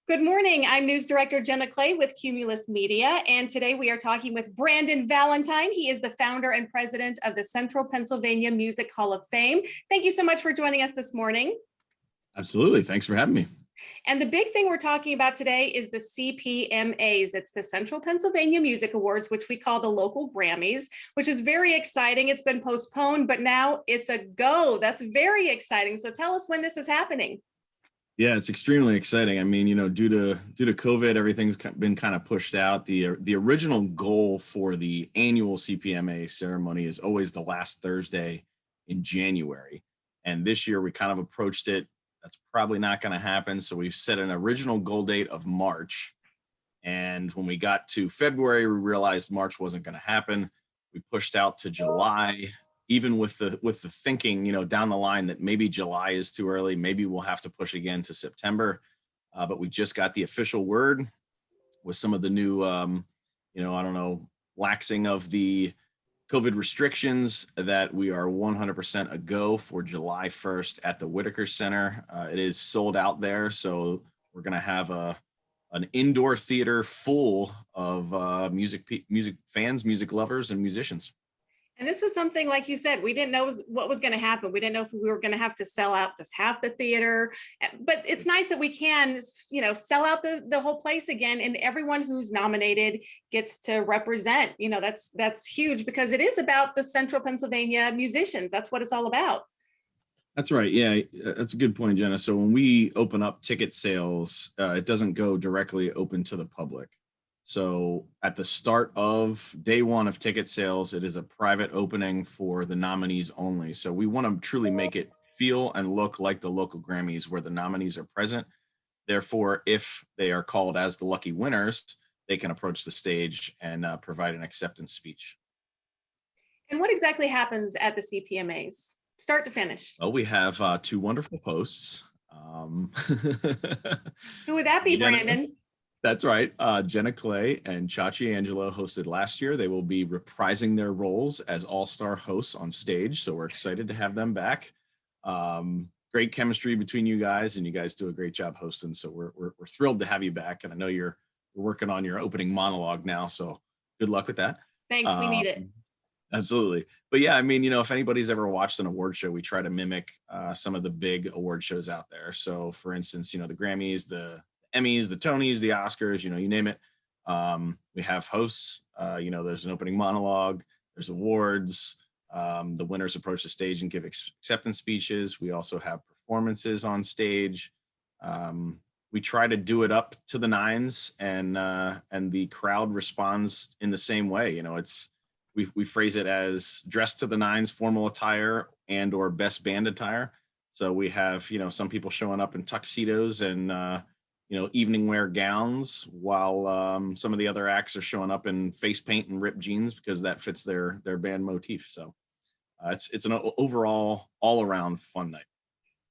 Good morning. I'm News Director Jenna Clay with Cumulus Media, and today we are talking with Brandon Valentine. He is the founder and president of the Central Pennsylvania Music Hall of Fame. Thank you so much for joining us this morning. Absolutely. Thanks for having me. And the big thing we're talking about today is the CPMAs. It's the Central Pennsylvania Music Awards, which we call the local Grammys, which is very exciting. It's been postponed, but now it's a go. That's very exciting. So tell us when this is happening. Yeah, it's extremely exciting. I mean, due to COVID, everything's been kind of pushed out. The original goal for the annual CPMA ceremony is always the last Thursday in January. And this year we kind of approached it. That's probably not going to happen. So we've set an original goal date of March. And when we got to February, we realized March wasn't going to happen. We pushed out to July, even with the thinking, down the line that maybe July is too early, maybe we'll have to push again to September. But we just got the official word with some of the new, laxing of the COVID restrictions that we are 100% a go for July 1st at the Whitaker Center. It is sold out there, so we're going to have an indoor theater full of music fans, music lovers, and musicians. And this was something, like you said, we didn't know what was going to happen. We didn't know if we were going to have to sell out just half the theater, but it's nice that we can, sell out the whole place again. And everyone who's nominated gets to represent, that's huge because it is about the Central Pennsylvania musicians. That's what it's all about. That's right. Yeah, that's a good point, Jenna. So when we open up ticket sales, it doesn't go directly open to the public. So at the start of day one of ticket sales, it is a private opening for the nominees only. So we want to truly make it feel and look like the local Grammys where the nominees are present. Therefore, if they are called as the lucky winners, they can approach the stage and provide an acceptance speech. And what exactly happens at the CPMAs, start to finish? Well, we have two wonderful hosts. Who would that be, Brandon? That's right. Jenna Clay and Chachi Angelo hosted last year. They will be reprising their roles as all-star hosts on stage. So we're excited to have them back. Great chemistry between you guys, and you guys do a great job hosting. So we're thrilled to have you back. And I know you're working on your opening monologue now. So good luck with that. Thanks. We need it. Absolutely. But yeah, I mean, if anybody's ever watched an award show, we try to mimic some of the big award shows out there. So for instance, the Grammys, the Emmys, the Tonys, the Oscars, you name it. We have hosts, there's an opening monologue, there's awards, the winners approach the stage and give acceptance speeches. We also have performances on stage. We try to do it up to the nines, and the crowd responds in the same way. We phrase it as dressed to the nines, formal attire and or best band attire. So we have, some people showing up in tuxedos and evening wear gowns, while some of the other acts are showing up in face paint and ripped jeans because that fits their band motif. So it's an overall all around fun night.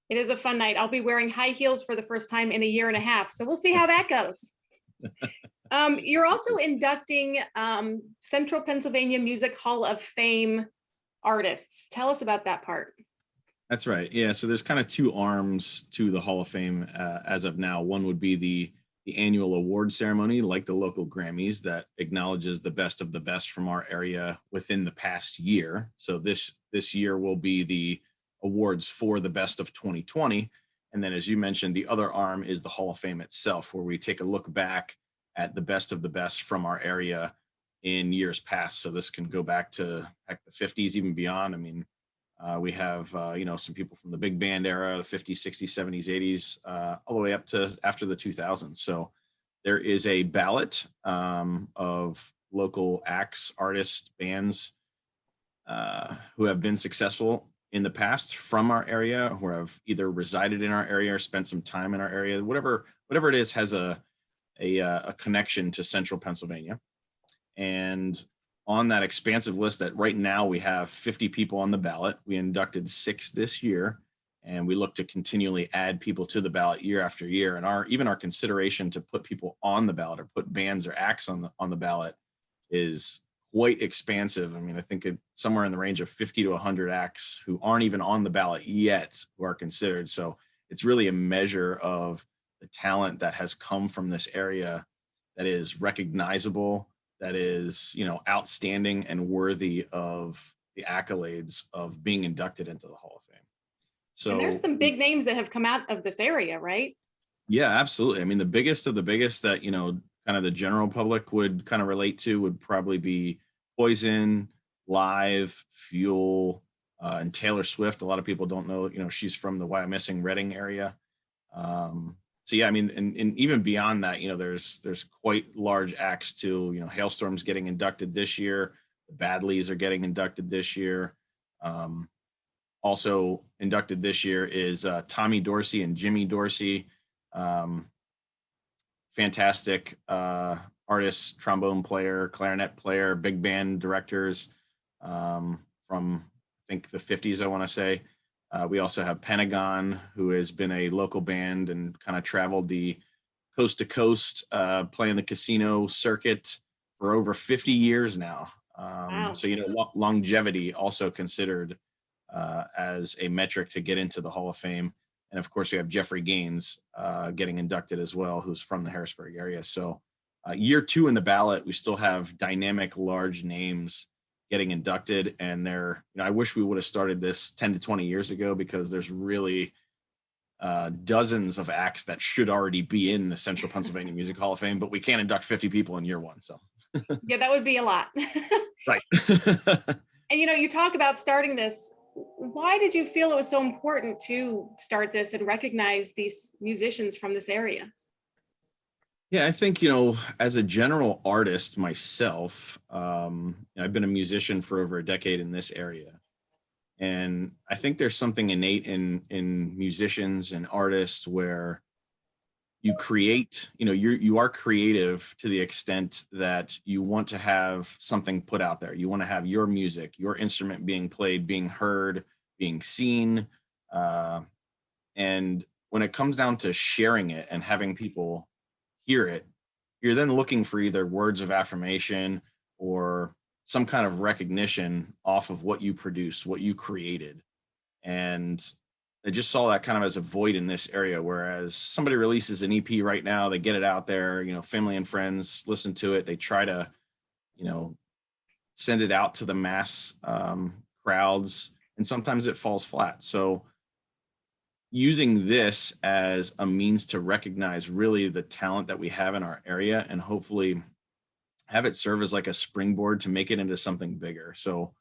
It is a fun night. I'll be wearing high heels for the first time in a year and a half. So we'll see how that goes. You're also inducting Central Pennsylvania Music Hall of Fame artists. Tell us about that part. That's right. Yeah. So there's kind of two arms to the Hall of Fame as of now. One would be the annual award ceremony, like the local Grammys, that acknowledges the best of the best from our area within the past year. So this year will be the awards for the best of 2020. And then, as you mentioned, the other arm is the Hall of Fame itself, where we take a look back at the best of the best from our area in years past. So this can go back to the 50s, even beyond. I mean, we have, some people from the big band era, the 50s, 60s, 70s, 80s, all the way up to after the 2000s. So there is a ballot of local acts, artists, bands who have been successful in the past from our area, who have either resided in our area or spent some time in our area. Whatever it is has a connection to Central Pennsylvania. And on that expansive list that right now we have 50 people on the ballot. We inducted 6 this year, and we look to continually add people to the ballot year after year. And even our consideration to put people on the ballot or put bands or acts on the ballot is quite expansive. I mean, I think it's somewhere in the range of 50 to 100 acts who aren't even on the ballot yet who are considered. So it's really a measure of the talent that has come from this area that is recognizable, that is, outstanding and worthy of the accolades of being inducted into the Hall of Fame. And there's So some big names that have come out of this area, right? yeah, absolutely. I mean, the biggest of the biggest that, kind of the general public would kind of relate to would probably be Poison, Live, Fuel, and Taylor Swift. A lot of people don't know, she's from the Wyomissing Reading area. So yeah, I mean, and even beyond that, there's quite large acts too. Hailstorm's getting inducted this year. The Badleys are getting inducted this year. Also inducted this year is Tommy Dorsey and Jimmy Dorsey. Um, Fantastic artists, trombone player, clarinet player, big band directors from I think the 50s, I want to say. We also have Pentagon, who has been a local band and kind of traveled the coast to coast, playing the casino circuit for over 50 years now. Wow. So, longevity also considered as a metric to get into the Hall of Fame. And of course, we have Jeffrey Gaines getting inducted as well, who's from the Harrisburg area. So year 2 in the ballot, we still have dynamic, large names getting inducted. And I wish we would have started this 10 to 20 years ago, because there's really dozens of acts that should already be in the Central Pennsylvania Music Hall of Fame, but we can't induct 50 people in year 1. So Yeah, that would be a lot. right. And you talk about starting this. Why did you feel it was so important to start this and recognize these musicians from this area? Yeah, I think, as a general artist myself, I've been a musician for over a decade in this area. And I think there's something innate in musicians and artists where you create, you are creative to the extent that you want to have something put out there. You want to have your music, your instrument being played, being heard, being seen. And when it comes down to sharing it and having people hear it, you're then looking for either words of affirmation or some kind of recognition off of what you produced, what you created. And I just saw that kind of as a void in this area. Whereas somebody releases an EP right now, they get it out there, family and friends listen to it. They try to, send it out to the mass crowds, and sometimes it falls flat. So using this as a means to recognize really the talent that we have in our area, and hopefully have it serve as like a springboard to make it into something bigger. So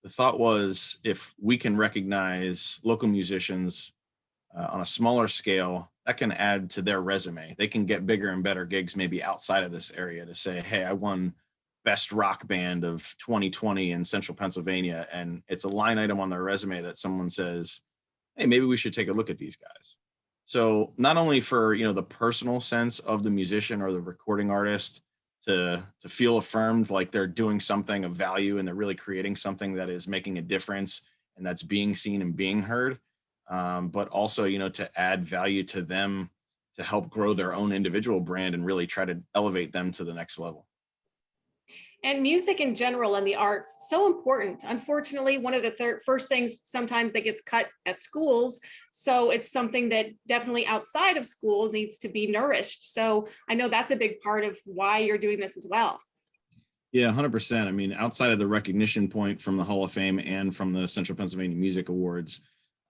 the thought was, if we can recognize local musicians on a smaller scale, that can add to their resume. They can get bigger and better gigs maybe outside of this area to say, hey, I won best rock band of 2020 in Central Pennsylvania. And it's a line item on their resume that someone says, hey, maybe we should take a look at these guys. So not only for, the personal sense of the musician or the recording artist to feel affirmed, like they're doing something of value and they're really creating something that is making a difference and that's being seen and being heard, but also, to add value to them to help grow their own individual brand and really try to elevate them to the next level. And music in general and the arts, so important. Unfortunately, one of the first things sometimes that gets cut at schools. So it's something that definitely outside of school needs to be nourished. So I know that's a big part of why you're doing this as well. Yeah, 100%. I mean, outside of the recognition point from the Hall of Fame and from the Central Pennsylvania Music Awards,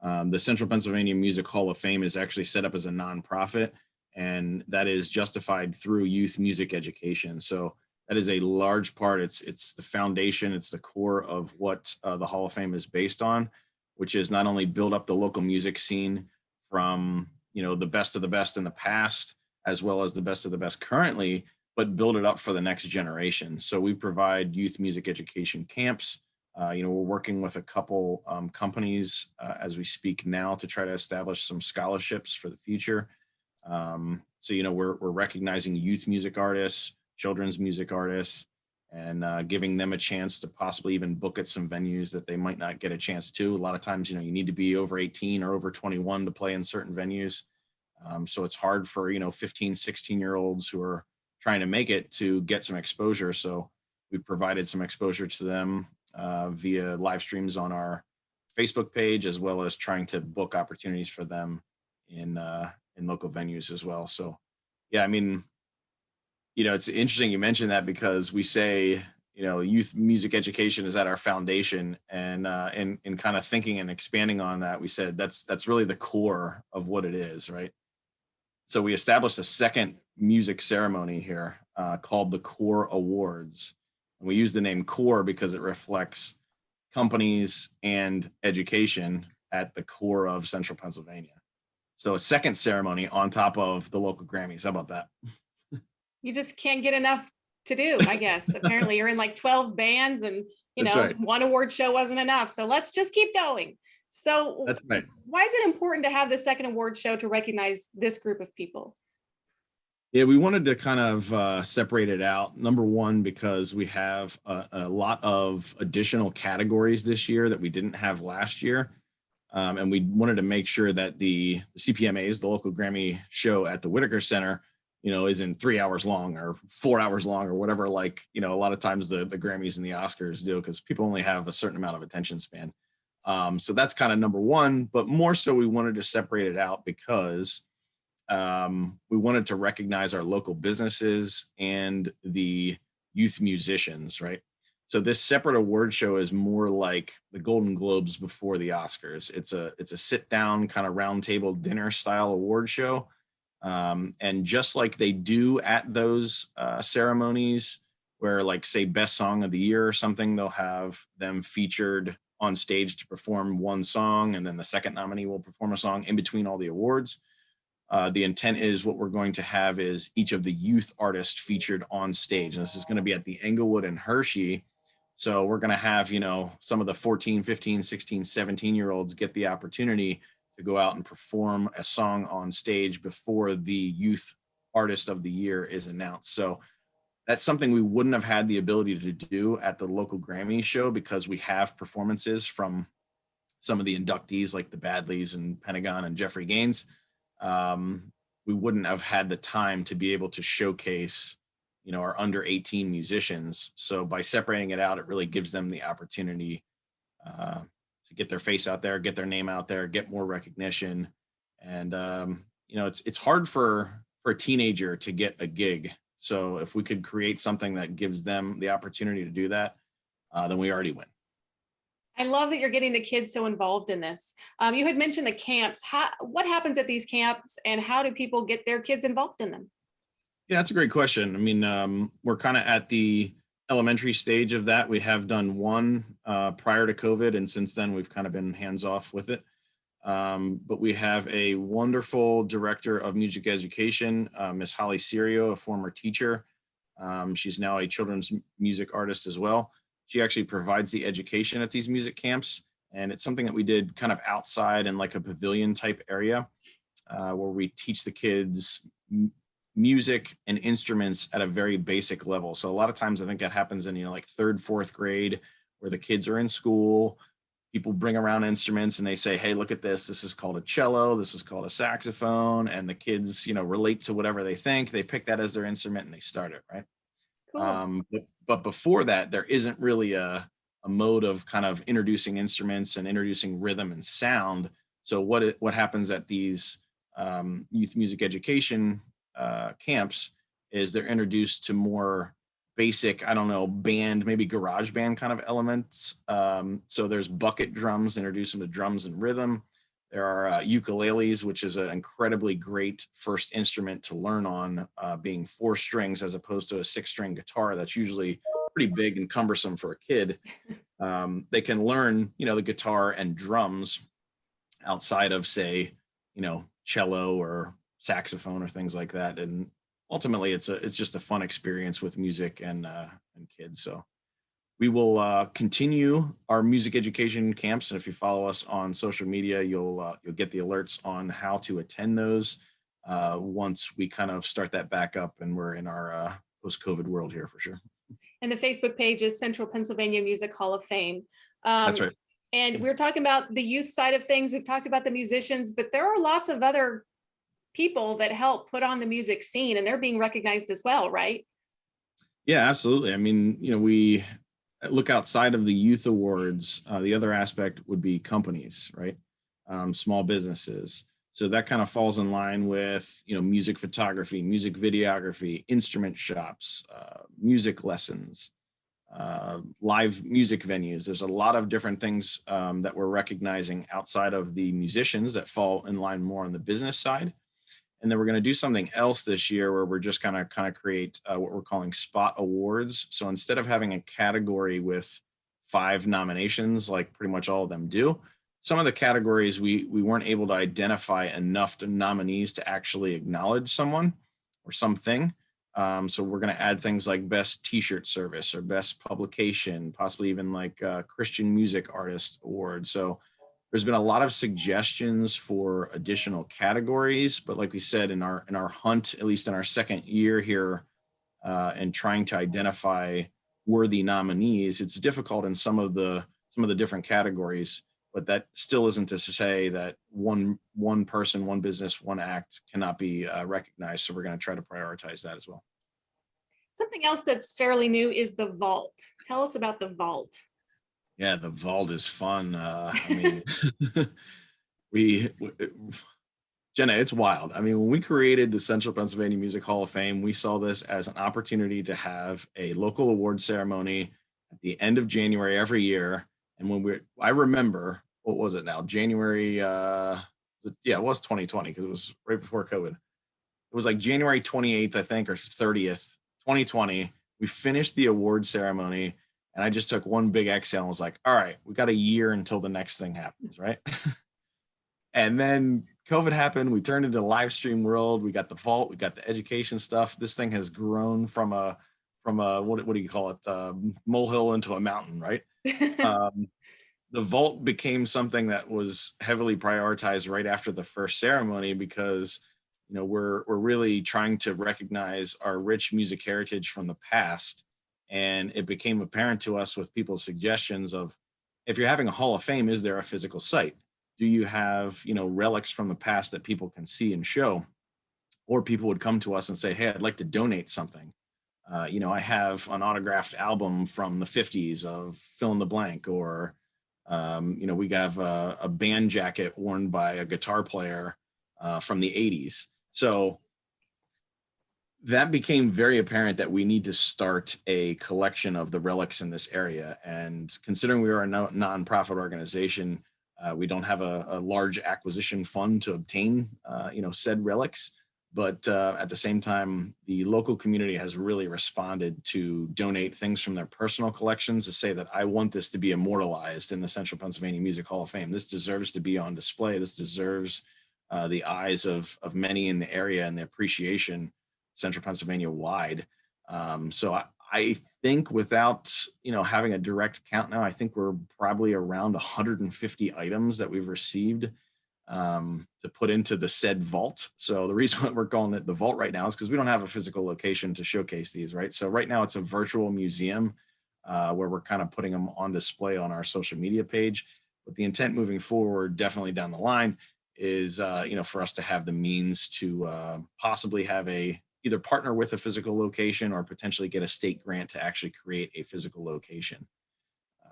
the Central Pennsylvania Music Hall of Fame is actually set up as a nonprofit, and that is justified through youth music education. So that is a large part. It's the foundation. It's the core of what the Hall of Fame is based on, which is not only build up the local music scene from, the best of the best in the past, as well as the best of the best currently, but build it up for the next generation. So we provide youth music education camps. We're working with a couple companies as we speak now to try to establish some scholarships for the future. So we're recognizing youth music artists, children's music artists, and giving them a chance to possibly even book at some venues that they might not get a chance to. A lot of times, you need to be over 18 or over 21 to play in certain venues. So it's hard for, 15, 16-year-olds who are trying to make it to get some exposure. So we provided some exposure to them via live streams on our Facebook page, as well as trying to book opportunities for them in in local venues as well. So yeah, I mean, it's interesting you mentioned that because we say, youth music education is at our foundation, and in kind of thinking and expanding on that, we said that's really the core of what it is, right? So we established a second music ceremony here called the Core Awards. And we use the name Core because it reflects companies and education at the core of Central Pennsylvania. So a second ceremony on top of the local Grammys. How about that? You just can't get enough to do, I guess. Apparently you're in like 12 bands and, That's right. one award show wasn't enough. So let's just keep going. So That's right. why is it important to have the second award show to recognize this group of people? Yeah, we wanted to kind of separate it out. Number one, because we have a lot of additional categories this year that we didn't have last year. And we wanted to make sure that the CPMAs, the local Grammy show at the Whitaker Center, isn't 3 hours long or 4 hours long or whatever, like, a lot of times the Grammys and the Oscars do, because people only have a certain amount of attention span. So that's kind of number one, but more so we wanted to separate it out because we wanted to recognize our local businesses and the youth musicians, right? So this separate award show is more like the Golden Globes before the Oscars. It's a sit down kind of round table dinner style award show. And just like they do at those ceremonies where, like, say, best song of the year or something, they'll have them featured on stage to perform one song, and then the second nominee will perform a song in between all the awards. The intent is what we're going to have is each of the youth artists featured on stage. And this is going to be at the Englewood and Hershey. So we're going to have, some of the 14, 15, 16, 17-year-olds get the opportunity to go out and perform a song on stage before the youth artist of the year is announced. So that's something we wouldn't have had the ability to do at the local Grammy show because we have performances from some of the inductees like the Badleys and Pentagon and Jeffrey Gaines. We wouldn't have had the time to be able to showcase, our under 18 musicians. So by separating it out, it really gives them the opportunity to get their face out there, get their name out there, get more recognition. And, it's hard for a teenager to get a gig. So if we could create something that gives them the opportunity to do that, then we already win. I love that you're getting the kids so involved in this. You had mentioned the camps. What happens at these camps and how do people get their kids involved in them? Yeah, that's a great question. I mean, we're kind of at the elementary stage of that. We have done one prior to COVID, and since then we've kind of been hands off with it. But we have a wonderful director of music education, Miss Holly Serio, a former teacher. She's now a children's music artist as well. She actually provides the education at these music camps. And it's something that we did kind of outside in like a pavilion type area where we teach the kids music and instruments at a very basic level. So a lot of times I think that happens in, like third, fourth grade where the kids are in school. People bring around instruments and they say, hey, look at this. This is called a cello. This is called a saxophone. And the kids, relate to whatever they think. They pick that as their instrument and they start it, right? Cool. But before that, there isn't really a mode of kind of introducing instruments and introducing rhythm and sound. So what happens at these youth music education camps is they're introduced to more basic, I don't know, band, maybe garage band kind of elements. So there's bucket drums, introduce them to drums and rhythm. There are ukuleles, which is an incredibly great first instrument to learn on, being 4 strings as opposed to a 6-string guitar that's usually pretty big and cumbersome for a kid. They can learn, the guitar and drums outside of, say, cello or saxophone or things like that. And ultimately, it's just a fun experience with music and kids. So we will continue our music education camps, and if you follow us on social media, you'll get the alerts on how to attend those once we kind of start that back up and we're in our post-COVID world here for sure. And the Facebook page is Central Pennsylvania Music Hall of Fame. That's right. And we're talking about the youth side of things. We've talked about the musicians, but there are lots of other people that help put on the music scene, and they're being recognized as well, right? Yeah, absolutely. I mean, we look outside of the youth awards. The other aspect would be companies, right? Small businesses. So that kind of falls in line with, music photography, music videography, instrument shops, music lessons, live music venues. There's a lot of different things that we're recognizing outside of the musicians that fall in line more on the business side. And then we're going to do something else this year where we're just going to kind of create what we're calling spot awards. So instead of having a category with 5 nominations, like pretty much all of them do, some of the categories we weren't able to identify enough nominees to actually acknowledge someone or something. So we're going to add things like best T-shirt service or best publication, possibly even like Christian Music Artist Award. So there's been a lot of suggestions for additional categories, but like we said, in our hunt, at least in our second year here, and trying to identify worthy nominees, it's difficult in some of the different categories. But that still isn't to say that one person, one business, one act cannot be recognized. So we're going to try to prioritize that as well. Something else that's fairly new is the vault. Tell us about the vault. Yeah, the vault is fun. I mean, we Jenna, it's wild. I mean, when we created the Central Pennsylvania Music Hall of Fame, we saw this as an opportunity to have a local award ceremony at the end of January every year. And I remember, what was it now? January, it was 2020 because it was right before COVID. It was like January 28th, I think, or 30th, 2020. We finished the award ceremony and I just took one big exhale and was like, all right, we got a year until the next thing happens, right? And then COVID happened. We turned into the live stream world. We got the vault. We got the education stuff. This thing has grown from a what do you call it? Molehill into a mountain, right? The vault became something that was heavily prioritized right after the first ceremony because, we're really trying to recognize our rich music heritage from the past. And it became apparent to us with people's suggestions of, if you're having a Hall of Fame, is there a physical site? Do you have, relics from the past that people can see and show? Or people would come to us and say, hey, I'd like to donate something. I have an autographed album from the 50s of fill in the blank, or, we have a band jacket worn by a guitar player from the 80s. So that became very apparent that we need to start a collection of the relics in this area. And considering we are a nonprofit organization, we don't have a large acquisition fund to obtain, said relics. But at the same time, the local community has really responded to donate things from their personal collections to say that I want this to be immortalized in the Central Pennsylvania Music Hall of Fame. This deserves to be on display. This deserves the eyes of many in the area and the appreciation Central Pennsylvania wide. So I think without, having a direct count now, I think we're probably around 150 items that we've received to put into the said vault. So the reason why we're calling it the vault right now is because we don't have a physical location to showcase these, right? So right now it's a virtual museum where we're kind of putting them on display on our social media page. But the intent moving forward, definitely down the line, is for us to have the means to possibly have either partner with a physical location or potentially get a state grant to actually create a physical location.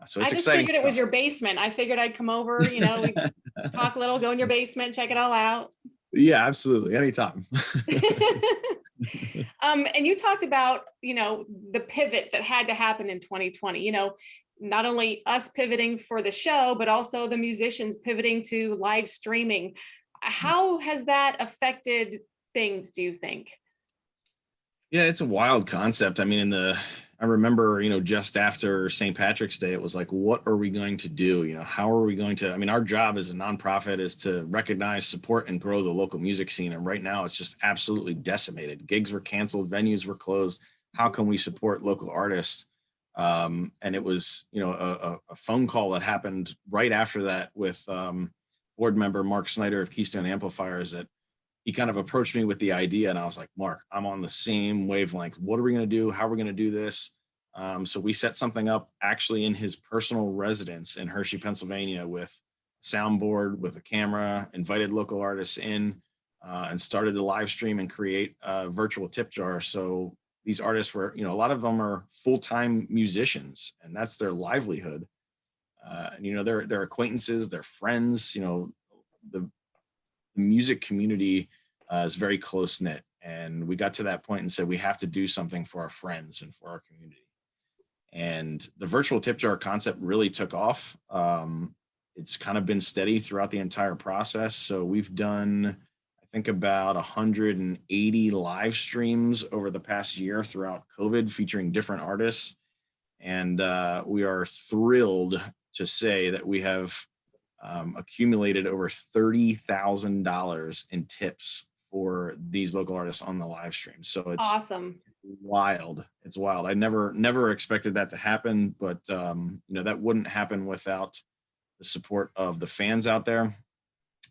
So it's exciting. I just figured it was your basement. I figured I'd come over, we talk a little, go in your basement, check it all out. Yeah, absolutely. Anytime. And you talked about, the pivot that had to happen in 2020, not only us pivoting for the show, but also the musicians pivoting to live streaming. How has that affected things, do you think? Yeah, it's a wild concept. I mean, I remember, just after St. Patrick's Day, it was like, what are we going to do? How are we going to, our job as a nonprofit is to recognize, support, and grow the local music scene. And right now it's just absolutely decimated. Gigs were canceled, venues were closed. How can we support local artists? And it was, a phone call that happened right after that with board member Mark Snyder of Keystone Amplifiers that he kind of approached me with the idea, and I was like, Mark, I'm on the same wavelength. What are we going to do? How are we going to do this? So we set something up actually in his personal residence in Hershey, Pennsylvania, with soundboard, with a camera, invited local artists in, and started the live stream and create a virtual tip jar. So these artists were, a lot of them are full-time musicians, and that's their livelihood. And their acquaintances, their friends, the the music community is very close knit. And we got to that point and said, we have to do something for our friends and for our community. And the virtual tip jar concept really took off. It's kind of been steady throughout the entire process. So we've done, I think, about 180 live streams over the past year throughout COVID, featuring different artists. And we are thrilled to say that we have accumulated over $30,000 in tips for these local artists on the live stream. So it's Awesome. wild. It's wild. I never expected that to happen, but that wouldn't happen without the support of the fans out there.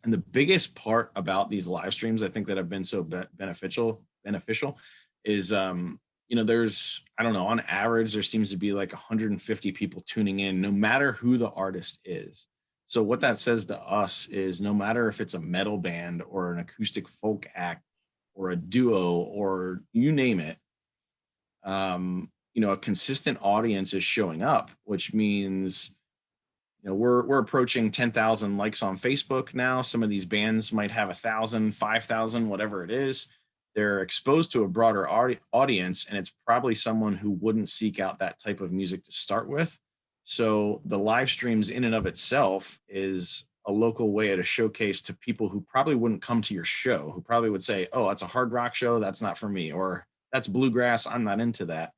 And the biggest part about these live streams, I think, that have been so beneficial is there's, I don't know, on average there seems to be like 150 people tuning in, no matter who the artist is. So what that says to us is, no matter if it's a metal band or an acoustic folk act or a duo or you name it, a consistent audience is showing up, which means, we're approaching 10,000 likes on Facebook now. Some of these bands might have 1,000, 5,000, whatever it is. They're exposed to a broader audience, and it's probably someone who wouldn't seek out that type of music to start with. So the live streams in and of itself is a local way to showcase to people who probably wouldn't come to your show, who probably would say, oh, that's a hard rock show, that's not for me, or that's bluegrass, I'm not into that.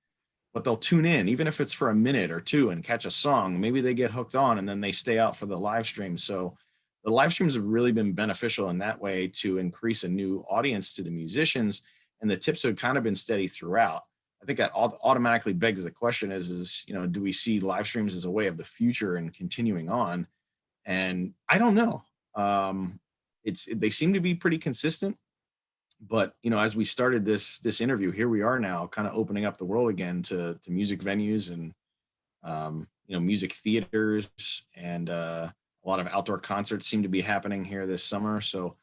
But they'll tune in, even if it's for a minute or two, and catch a song. Maybe they get hooked on and then they stay out for the live stream. So the live streams have really been beneficial in that way to increase a new audience to the musicians. And the tips have kind of been steady throughout. I think that automatically begs the question is, do we see live streams as a way of the future and continuing on? And I don't know. They seem to be pretty consistent. But as we started this interview, here we are now, kind of opening up the world again to music venues and music theaters, and a lot of outdoor concerts seem to be happening here this summer. So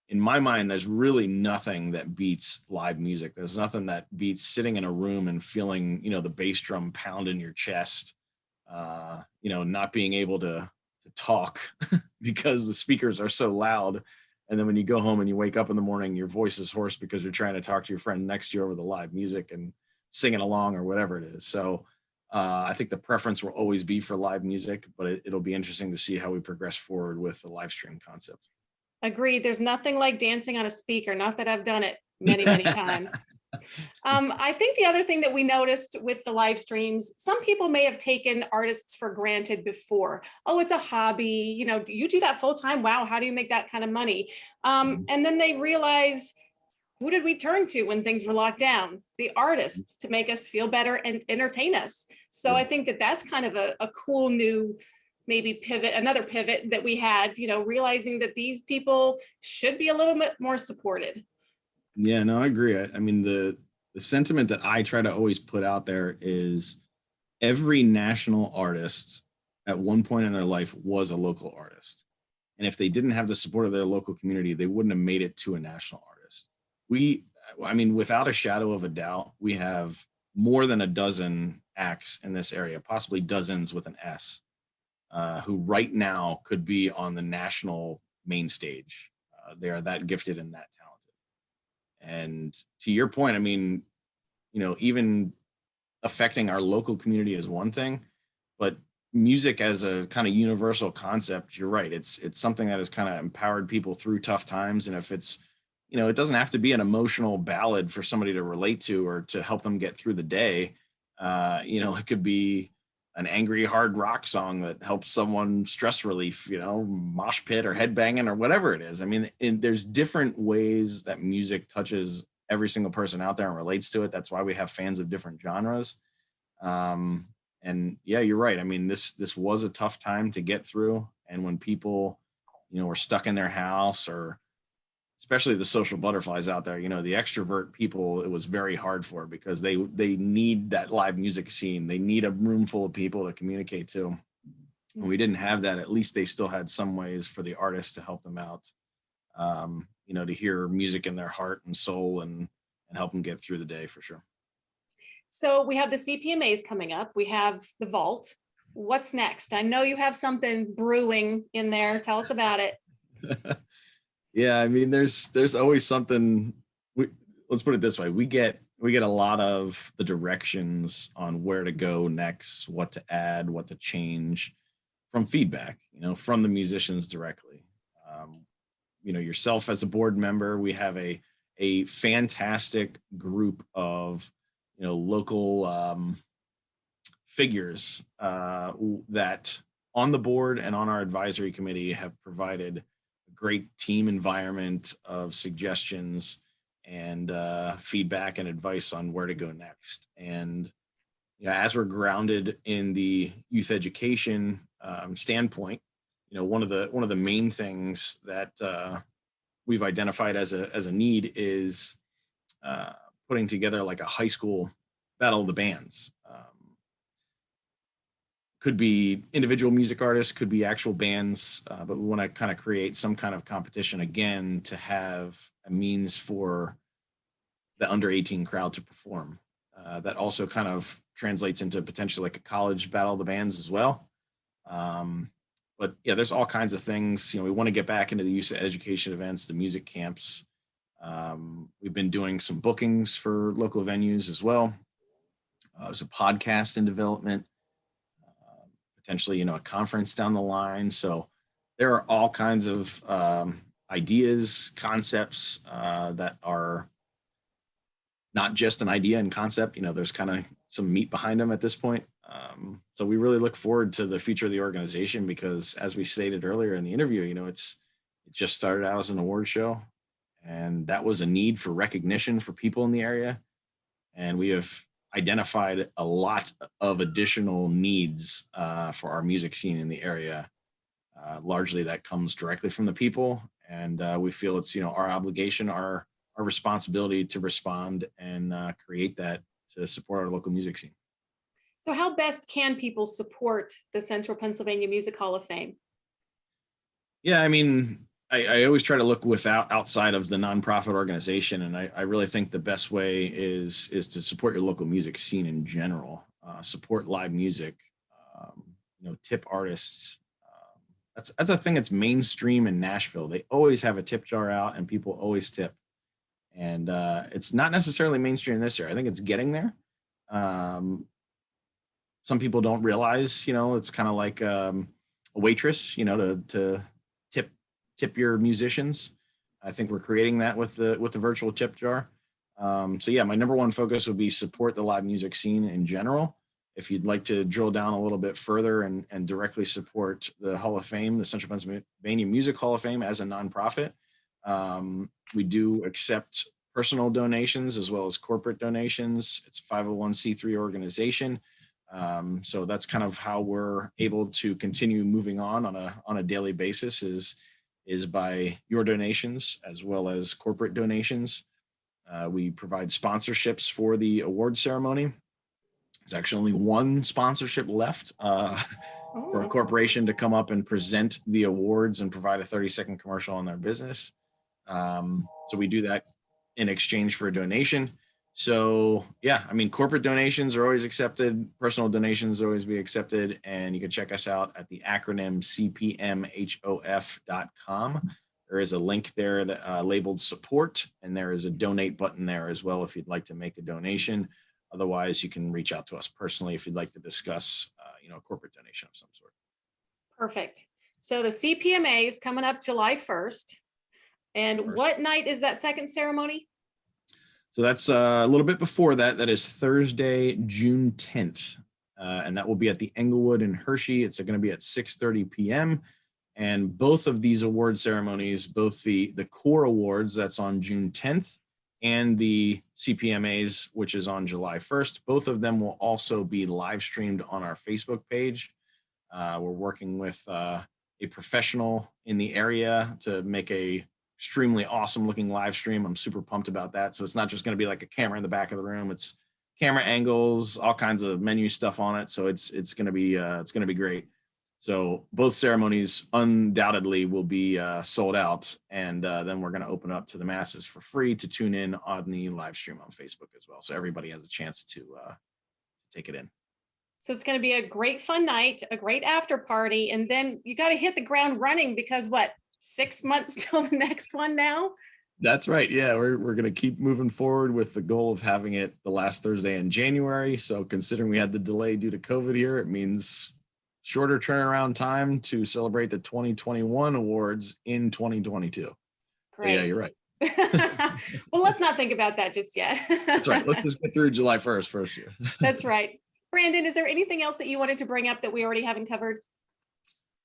in my mind, there's really nothing that beats live music. There's nothing that beats sitting in a room and feeling the bass drum pound in your chest, not being able to talk because the speakers are so loud. And then when you go home and you wake up in the morning, your voice is hoarse because you're trying to talk to your friend next to you over the live music and singing along or whatever it is. So I think the preference will always be for live music, but it'll be interesting to see how we progress forward with the live stream concept. Agreed. There's nothing like dancing on a speaker. Not that I've done it many, many times. I think the other thing that we noticed with the live streams, some people may have taken artists for granted before. Oh, it's a hobby. You do that full time. Wow. How do you make that kind of money? And then they realize, who did we turn to when things were locked down? The artists, to make us feel better and entertain us. So I think that that's kind of a cool new maybe another pivot that we had, realizing that these people should be a little bit more supported. Yeah, no, I agree. I mean, the sentiment that I try to always put out there is every national artist at one point in their life was a local artist. And if they didn't have the support of their local community, they wouldn't have made it to a national artist. Without a shadow of a doubt, we have more than a dozen acts in this area, possibly dozens with an S, who right now could be on the national main stage. They are that gifted and that talented. And to your point, even affecting our local community is one thing, but music as a kind of universal concept, you're right. It's something that has kind of empowered people through tough times. And if it's, it doesn't have to be an emotional ballad for somebody to relate to or to help them get through the day. It could be an angry hard rock song that helps someone stress relief, mosh pit or headbanging or whatever it is. There's different ways that music touches every single person out there and relates to it. That's why we have fans of different genres. And yeah, you're right. This was a tough time to get through. And when people, were stuck in their house, or especially the social butterflies out there, the extrovert people, it was very hard for, because they need that live music scene. They need a room full of people to communicate to. When we didn't have that, at least they still had some ways for the artists to help them out, to hear music in their heart and soul and help them get through the day, for sure. So we have the CPMAs coming up. We have the vault. What's next? I know you have something brewing in there. Tell us about it. Yeah, I mean, there's always something. Let's put it this way: we get a lot of the directions on where to go next, what to add, what to change from feedback, from the musicians directly. Um, yourself as a board member, we have a fantastic group of local figures that on the board and on our advisory committee have provided a great team environment of suggestions and feedback and advice on where to go next. And as we're grounded in the youth education standpoint, one of the main things that we've identified as a need is uh, putting together like a high school battle of the bands. Could be individual music artists, could be actual bands, but we want to kind of create some kind of competition again to have a means for the under 18 crowd to perform. That also kind of translates into potentially like a college battle of the bands as well. Um, but yeah, there's all kinds of things. We want to get back into the use of education events, the music camps. We've been doing some bookings for local venues as well. There's a podcast in development, potentially, a conference down the line. So there are all kinds of ideas, concepts that are not just an idea and concept. There's kind of some meat behind them at this point. So we really look forward to the future of the organization because, as we stated earlier in the interview, it just started out as an award show, and that was a need for recognition for people in the area. And we have identified a lot of additional needs for our music scene in the area. Largely, that comes directly from the people, and we feel it's our obligation, our responsibility to respond and create that to support our local music scene. So how best can people support the Central Pennsylvania Music Hall of Fame? Yeah, I mean, I always try to look outside of the nonprofit organization, and I really think the best way is to support your local music scene in general. Support live music, tip artists. That's a thing that's mainstream in Nashville. They always have a tip jar out, and people always tip. And it's not necessarily mainstream this year. I think it's getting there. Um, some people don't realize, it's kind of like a waitress, to tip your musicians. I think we're creating that with the virtual tip jar. So yeah, my number one focus would be support the live music scene in general. If you'd like to drill down a little bit further and directly support the Hall of Fame, the Central Pennsylvania Music Hall of Fame as a nonprofit, we do accept personal donations as well as corporate donations. It's a 501c3 organization. So that's kind of how we're able to continue moving on a daily basis is by your donations as well as corporate donations. We provide sponsorships for the award ceremony. There's actually only one sponsorship left for a corporation to come up and present the awards and provide a 30-second commercial on their business. So we do that in exchange for a donation. So yeah, I mean, corporate donations are always accepted. Personal donations always be accepted. And you can check us out at the acronym cpmhof.com. There is a link there that labeled support, and there is a donate button there as well if you'd like to make a donation. Otherwise, you can reach out to us personally if you'd like to discuss, a corporate donation of some sort. Perfect. So the CPMA is coming up July 1st. And what night is that second ceremony? So that's a little bit before that. That is Thursday, June 10th. And that will be at the Englewood in Hershey. It's going to be at 6:30 p.m. And both of these award ceremonies, both the core awards, that's on June 10th, and the CPMAs, which is on July 1st, both of them will also be live streamed on our Facebook page. We're working with a professional in the area to make a extremely awesome looking live stream. I'm super pumped about that. So it's not just going to be like a camera in the back of the room. It's camera angles, all kinds of menu stuff on it. So it's going to be great. So both ceremonies undoubtedly will be sold out, and then we're going to open up to the masses for free to tune in on the live stream on Facebook as well. So everybody has a chance to take it in. So it's going to be a great fun night, a great after party, and then you got to hit the ground running because 6 months till the next one now. That's right. Yeah, we're going to keep moving forward with the goal of having it the last Thursday in January. So considering we had the delay due to COVID here, it means shorter turnaround time to celebrate the 2021 awards in 2022. Great. So yeah, you're right. Well, let's not think about that just yet. That's right. Let's just get through July 1st first year. That's right. Brandon, is there anything else that you wanted to bring up that we already haven't covered?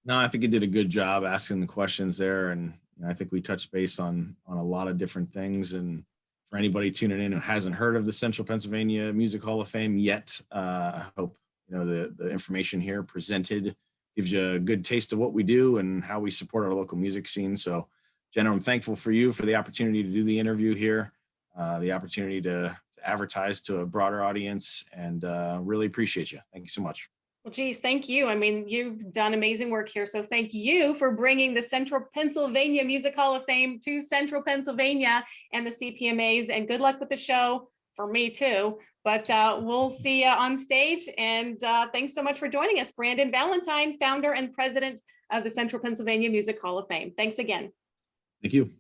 No, I think you did a good job asking the questions there. And I think we touched base on a lot of different things. And for anybody tuning in who hasn't heard of the Central Pennsylvania Music Hall of Fame yet, I hope the information here presented gives you a good taste of what we do and how we support our local music scene. So Jenna, I'm thankful for you for the opportunity to do the interview here, the opportunity to advertise to a broader audience, and really appreciate you. Thank you so much. Well, geez, thank you. I mean, you've done amazing work here. So thank you for bringing the Central Pennsylvania Music Hall of Fame to Central Pennsylvania and the CPMAs, and good luck with the show for me too. But we'll see you on stage. And thanks so much for joining us, Brandon Valentine, founder and president of the Central Pennsylvania Music Hall of Fame. Thanks again. Thank you.